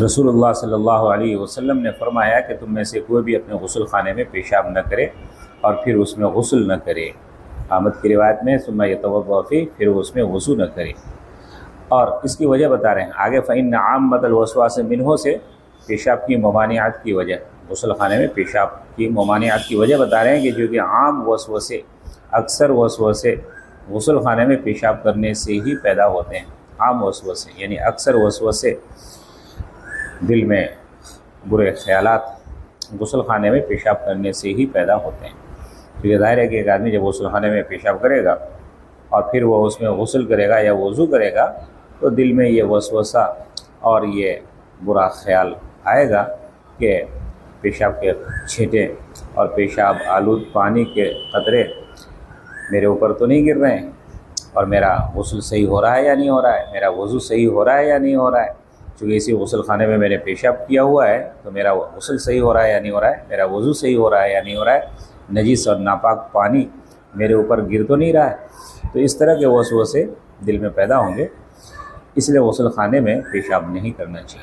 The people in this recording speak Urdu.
رسول اللہ صلی اللہ علیہ وسلم نے فرمایا کہ تم میں سے کوئی بھی اپنے غسل خانے میں پیشاب نہ کرے اور پھر اس میں غسل نہ کرے۔ احمد کی روایت میں ثم یتوضأ فیہ، پھر اس میں وضو نہ کرے۔ اور اس کی وجہ بتا رہے ہیں آگے، فإن عامۃ الوسواس منہ سے پیشاب کی ممانعت کی وجہ، غسل خانے میں پیشاب کی ممانعت کی وجہ بتا رہے ہیں کہ جو کہ عام وسوسے، اکثر وسوسے غسل خانے میں پیشاب کرنے سے ہی پیدا ہوتے ہیں۔ عام وسوسے یعنی اکثر وسوسے، دل میں برے خیالات غسل خانے میں پیشاب کرنے سے ہی پیدا ہوتے ہیں۔ تو یہ ظاہر ہے کہ ایک آدمی جب غسل خانے میں پیشاب کرے گا اور پھر وہ اس میں غسل کرے گا یا وضو کرے گا تو دل میں یہ وسوسہ اور یہ برا خیال آئے گا کہ پیشاب کے چھینٹے اور پیشاب آلود پانی کے قطرے میرے اوپر تو نہیں گر رہے ہیں، اور میرا غسل صحیح ہو رہا ہے یا نہیں ہو رہا ہے، میرا وضو صحیح ہو رہا ہے یا نہیں ہو رہا ہے۔ چونکہ اسی غسل خانے میں میں نے پیشاب کیا ہوا ہے تو میرا غسل صحیح ہو رہا ہے یا نہیں ہو رہا ہے، میرا وضو صحیح ہو رہا ہے یا نہیں ہو رہا ہے، نجس اور ناپاک پانی میرے اوپر گر تو نہیں رہا ہے۔ تو اس طرح کے وسوسے دل میں پیدا ہوں گے، اس لیے غسل خانے میں پیشاب نہیں کرنا چاہیے۔